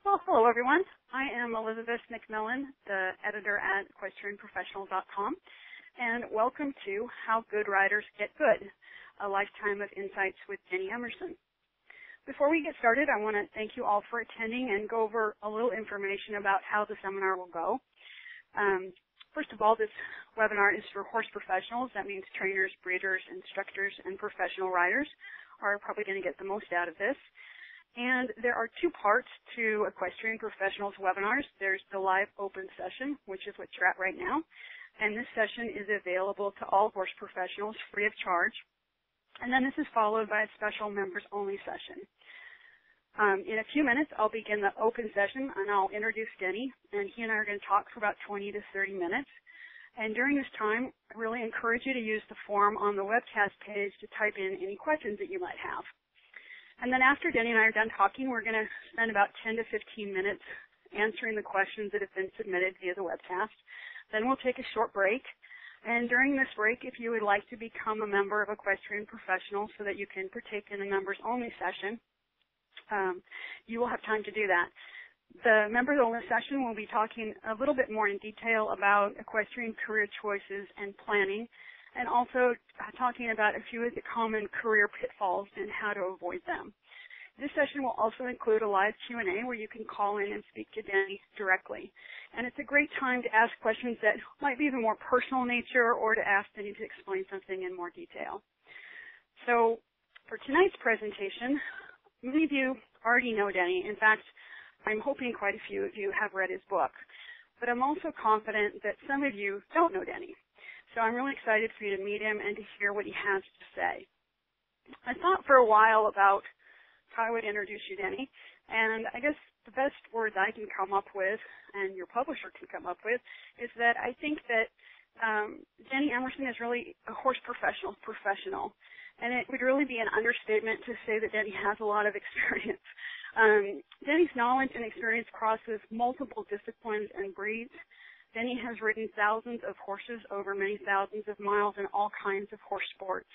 Well, hello, everyone. I am Elizabeth McMillan, the editor at EquestrianProfessional.com, and welcome to How Good Riders Get Good, a lifetime of insights with Denny Emerson. Before we get started, I want to thank you all for attending and go over a little information about how the seminar will go. First of all, this webinar is for horse professionals. That means trainers, breeders, instructors, and professional riders are probably going to get the most out of this. And there are two parts to Equestrian Professionals webinars. There's the live open session, which is what you're at right now. And this session is available to all horse professionals free of charge. And then this is followed by a special members-only session. In a few minutes, I'll begin the open session, and I'll introduce Denny. And he and I are going to talk for about 20 to 30 minutes. And during this time, I really encourage you to use the form on the webcast page to type in any questions that you might have. And then after Denny and I are done talking, we're going to spend about 10 to 15 minutes answering the questions that have been submitted via the webcast. Then we'll take a short break. And during this break, if you would like to become a member of Equestrian Professional so that you can partake in the members-only session, you will have time to do that. The members-only session will be talking a little bit more in detail about equestrian career choices and planning, and also talking about a few of the common career pitfalls and how to avoid them. This session will also include a live Q&A where you can call in and speak to Denny directly. And it's a great time to ask questions that might be of a more personal nature or to ask Denny to explain something in more detail. So for tonight's presentation, many of you already know Denny. In fact, I'm hoping quite a few of you have read his book. But I'm also confident that some of you don't know Denny. So I'm really excited for you to meet him and to hear what he has to say. I thought for a while about how I would introduce you, Denny, and I guess the best words I can come up with, and your publisher can come up with, is that I think that Denny Emerson is really a horse professional, and it would really be an understatement to say that Denny has a lot of experience. Denny's knowledge and experience crosses multiple disciplines and breeds. Denny has ridden thousands of horses over many thousands of miles in all kinds of horse sports.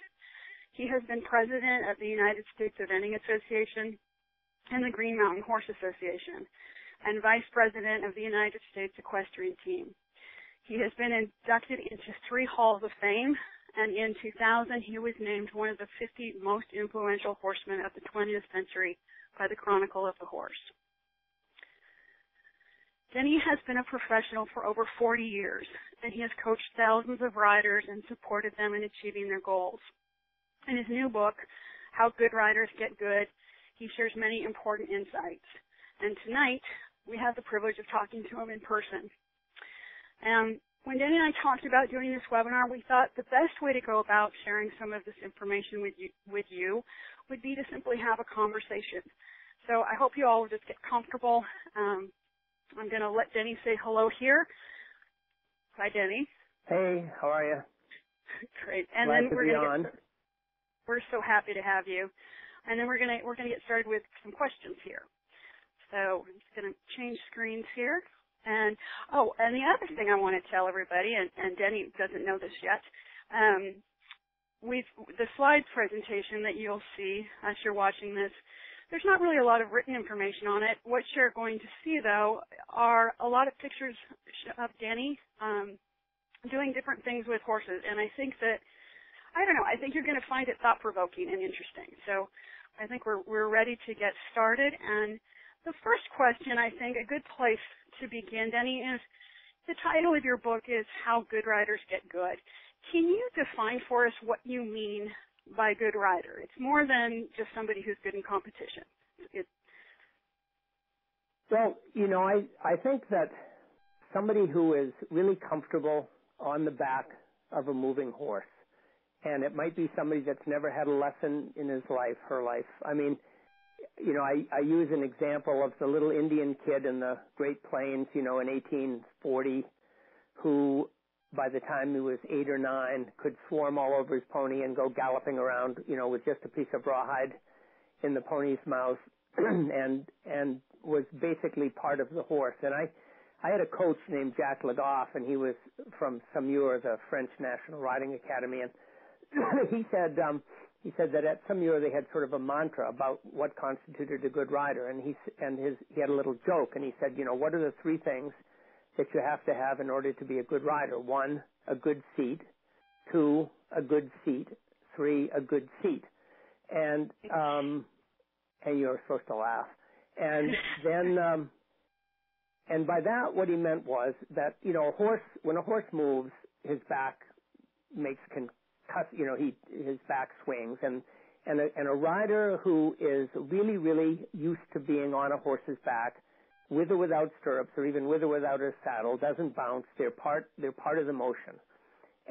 He has been president of the United States Eventing Association and the Green Mountain Horse Association, and vice president of the United States Equestrian Team. He has been inducted into 3 halls of fame, and in 2000 he was named one of the 50 most influential horsemen of the 20th century by the Chronicle of the Horse. Denny has been a professional for over 40 years, and he has coached thousands of riders and supported them in achieving their goals. In his new book, How Good Riders Get Good, he shares many important insights. And tonight, we have the privilege of talking to him in person. When Denny and I talked about doing this webinar, we thought the best way to go about sharing some of this information with you would be to simply have a conversation. So I hope you all will just get comfortable. I'm going to let Denny say hello here. Hi, Denny. Hey, how are you? Great. And Glad then to be on. We're so happy to have you. And then we're going to get started with some questions here. So I'm just going to change screens here. And the other thing I want to tell everybody, and Denny doesn't know this yet, the slides presentation that you'll see as you're watching this, there's not really a lot of written information on it. What you're going to see, though, are a lot of pictures of Denny doing different things with horses. And I think that, I think you're going to find it thought-provoking and interesting. So I think we're ready to get started. And the first question, I think, a good place to begin, Denny, is the title of your book is How Good Riders Get Good. Can you define for us what you mean by good rider? It's more than just somebody who's good in competition. Well, I think that somebody who is really comfortable on the back of a moving horse, and it might be somebody that's never had a lesson in his life, her life. I mean, I use an example of the little Indian kid in the Great Plains, in 1840, who by the time he was 8 or 9, could swarm all over his pony and go galloping around, with just a piece of rawhide in the pony's mouth, and was basically part of the horse. And I had a coach named Jacques Legoff, and he was from Saumur, the French National Riding Academy, and he said, he said that at some year they had sort of a mantra about what constituted a good rider, and he had a little joke, and he said, what are the three things that you have to have in order to be a good rider? 1, a good seat. 2, a good seat. 3, a good seat. And you're supposed to laugh. And then, and by that, what he meant was that, when a horse moves, his back his back swings, and a rider who is really, really used to being on a horse's back, with or without stirrups, or even with or without a saddle, doesn't bounce. They're part of the motion.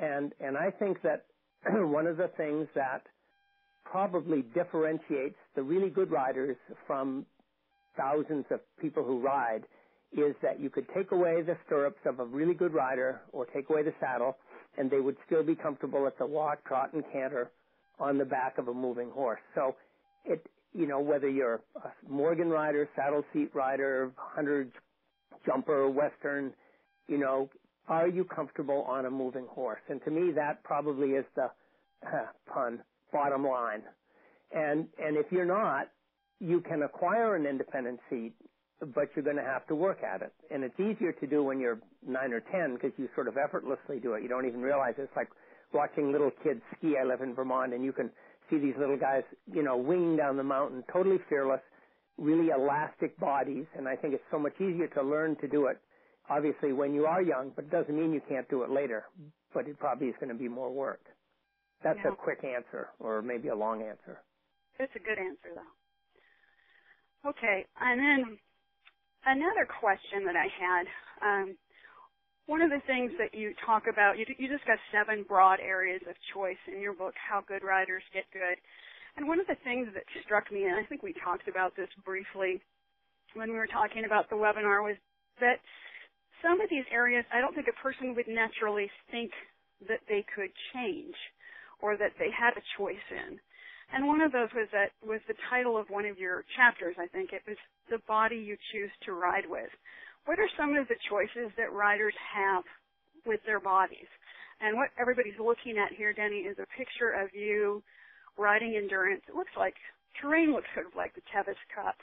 And I think that one of the things that probably differentiates the really good riders from thousands of people who ride is that you could take away the stirrups of a really good rider or take away the saddle, and they would still be comfortable at the walk, trot, and canter on the back of a moving horse. So whether you're a Morgan rider, saddle seat rider, hunter, jumper, western, are you comfortable on a moving horse? And to me, that probably is the bottom line. And if you're not, you can acquire an independent seat, but you're going to have to work at it. And it's easier to do when you're 9 or 10 because you sort of effortlessly do it. You don't even realize it. It's like watching little kids ski. I live in Vermont, and you can see these little guys, winging down the mountain, totally fearless, really elastic bodies. And I think it's so much easier to learn to do it, obviously, when you are young, but it doesn't mean you can't do it later. But it probably is going to be more work. That's a quick answer, or maybe a long answer. It's a good answer, though. Okay, and then another question that I had, one of the things that you talk about, you discuss 7 broad areas of choice in your book, How Good Riders Get Good. And one of the things that struck me, and I think we talked about this briefly when we were talking about the webinar, was that some of these areas I don't think a person would naturally think that they could change or that they had a choice in. And one of those was the title of one of your chapters, I think. It was The Body You Choose to Ride With. What are some of the choices that riders have with their bodies? And what everybody's looking at here, Denny, is a picture of you riding endurance. It looks like terrain looks sort of like the Tevis Cup.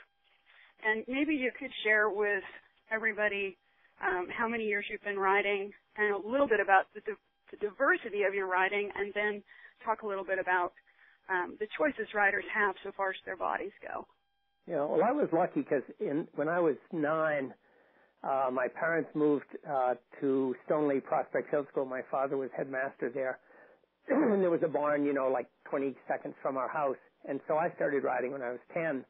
And maybe you could share with everybody how many years you've been riding and a little bit about the diversity of your riding, and then talk a little bit about the choices riders have so far as their bodies go. Yeah, well, I was lucky because when I was 9, my parents moved to Stoneleigh Prospect Hill School. My father was headmaster there. And there was a barn, like 20 seconds from our house. And so I started riding when I was 10.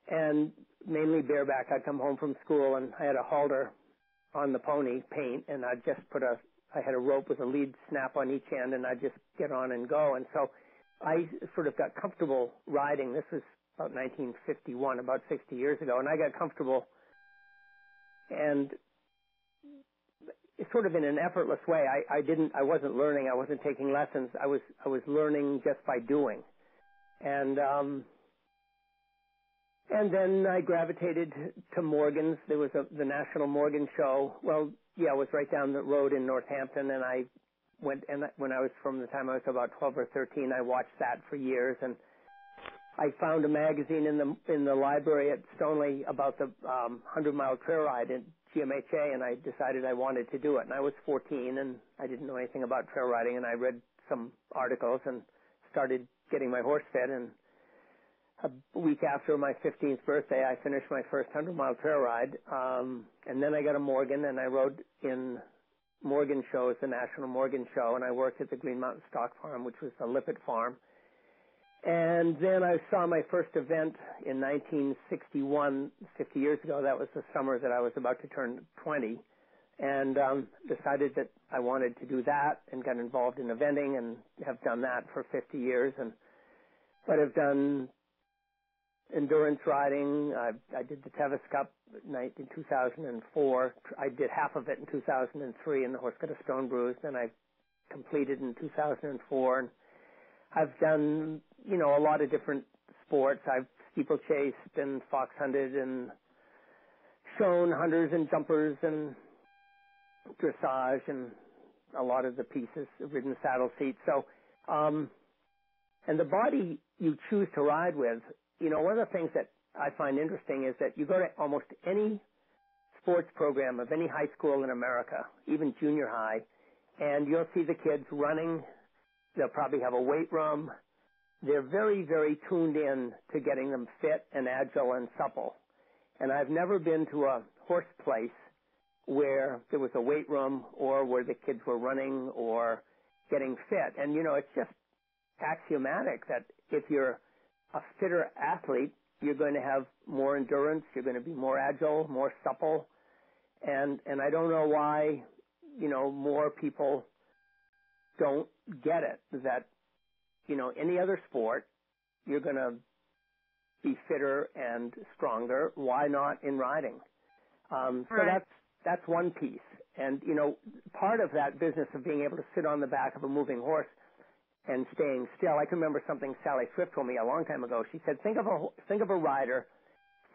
And mainly bareback. I'd come home from school and I had a halter on the pony, paint, and I had a rope with a lead snap on each end, and I'd just get on and go. And so I sort of got comfortable riding. This was about 1951, about 60 years ago, and I got comfortable, and sort of in an effortless way. I wasn't learning, I wasn't taking lessons. I was learning just by doing, and then I gravitated to Morgan's. There was the National Morgan Show. Well, yeah, it was right down the road in Northampton, and I went, and when I was, from the time I was about 12 or 13, I watched that for years, and I found a magazine in the library at Stoneleigh about the 100-mile trail ride in GMHA, and I decided I wanted to do it. And I was 14, and I didn't know anything about trail riding, and I read some articles and started getting my horse fed, and a week after my 15th birthday, I finished my first 100-mile trail ride, and then I got a Morgan, and I rode in Morgan shows, the National Morgan Show, and I worked at the Green Mountain Stock Farm, which was the Lippet Farm. And then I saw my first event in 1961, 50 years ago. That was the summer that I was about to turn 20, and decided that I wanted to do that and got involved in eventing and have done that for 50 years. But I've done endurance riding. I did the Tevis Cup in 2004. I did half of it in 2003, and the horse got a stone bruise. Then I completed in 2004. And I've done, a lot of different sports. I've steeplechased and fox hunted and shown hunters and jumpers and dressage and a lot of the pieces, ridden saddle seats. So And the body you choose to ride with, one of the things that I find interesting is that you go to almost any sports program of any high school in America, even junior high, and you'll see the kids running. They'll probably have a weight room. They're very, very tuned in to getting them fit and agile and supple. And I've never been to a horse place where there was a weight room or where the kids were running or getting fit. And, it's just axiomatic that if you're a fitter athlete, you're going to have more endurance, you're going to be more agile, more supple. And I don't know why, more people don't get it, that, any other sport, you're going to be fitter and stronger. Why not in riding? So that's one piece. And, part of that business of being able to sit on the back of a moving horse and staying still. I can remember something Sally Swift told me a long time ago. She said, think of a rider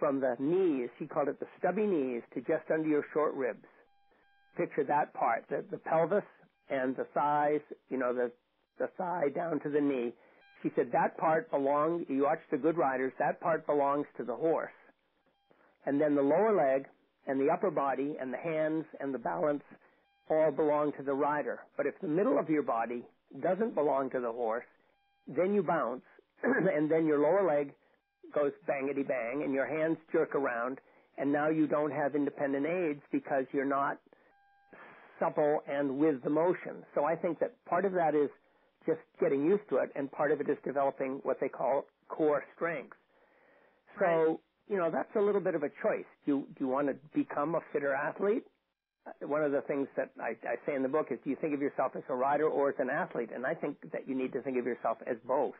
from the knees, she called it the stubby knees, to just under your short ribs. Picture that part, the pelvis and the thighs, the thigh down to the knee. She said that part you watch the good riders, that part belongs to the horse. And then the lower leg and the upper body and the hands and the balance all belong to the rider. But if the middle of your body doesn't belong to the horse, then you bounce, and then your lower leg goes bangity bang, and your hands jerk around, and now you don't have independent aids because you're not supple and with the motion. So I think that part of that is just getting used to it, and part of it is developing what they call core strength. So, that's a little bit of a choice. Do you want to become a fitter athlete? One of the things that I say in the book is, do you think of yourself as a rider or as an athlete? And I think that you need to think of yourself as both.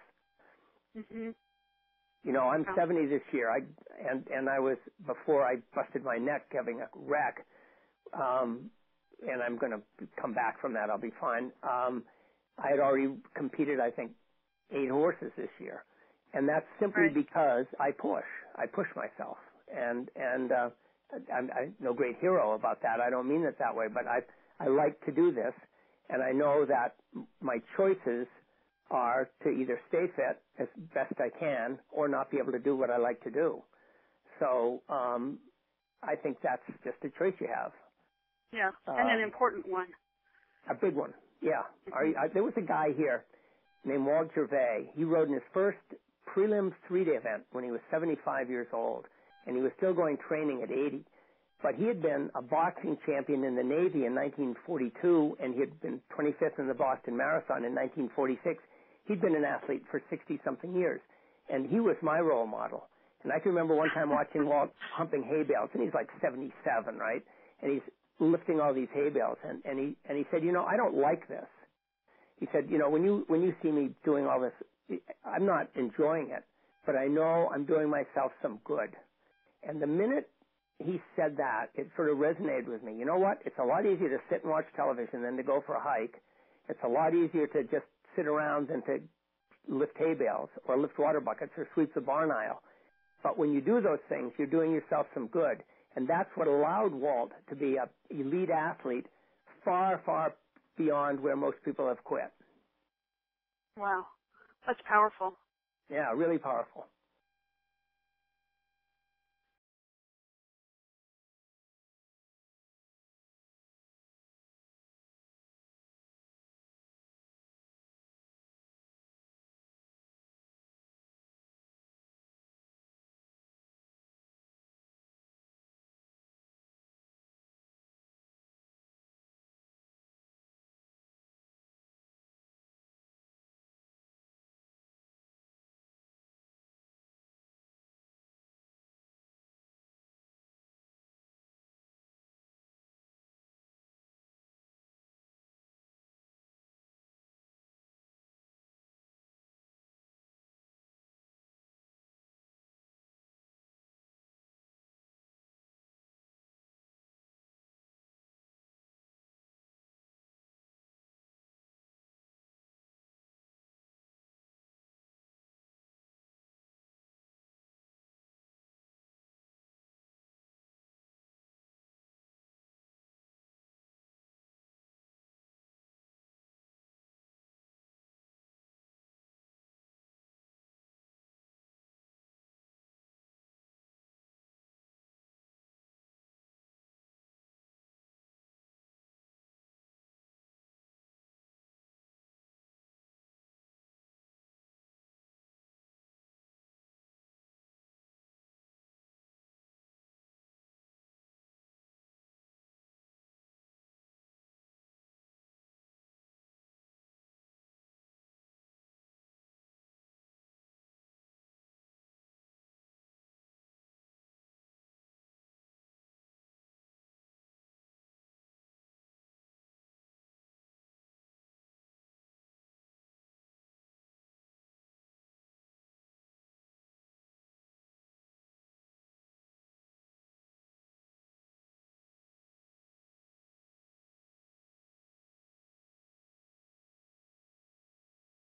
Mm-hmm. I'm 70 this year. And I was, before I busted my neck having a wreck, and I'm going to come back from that. I'll be fine. I had already competed, I think, 8 horses this year. And that's simply because I push myself. And I'm no great hero about that. I don't mean it that way, but I like to do this, and I know that my choices are to either stay fit as best I can or not be able to do what I like to do. So I think that's just a choice you have. Yeah, and an important one. A big one, yeah. Mm-hmm. There was a guy here named Walt Gervais. He rode in his first prelim 3-day event when he was 75 years old. And he was still going training at 80. But he had been a boxing champion in the Navy in 1942, and he had been 25th in the Boston Marathon in 1946. He'd been an athlete for 60-something years, and he was my role model. And I can remember one time watching Walt humping hay bales, and he's like 77, right? And he's lifting all these hay bales, and he said, I don't like this. He said, when you see me doing all this, I'm not enjoying it, but I know I'm doing myself some good. And the minute he said that, it sort of resonated with me. You know what? It's a lot easier to sit and watch television than to go for a hike. It's a lot easier to just sit around than to lift hay bales or lift water buckets or sweep the barn aisle. But when you do those things, you're doing yourself some good. And that's what allowed Walt to be an elite athlete far, far beyond where most people have quit. Wow. That's powerful. Yeah, really powerful.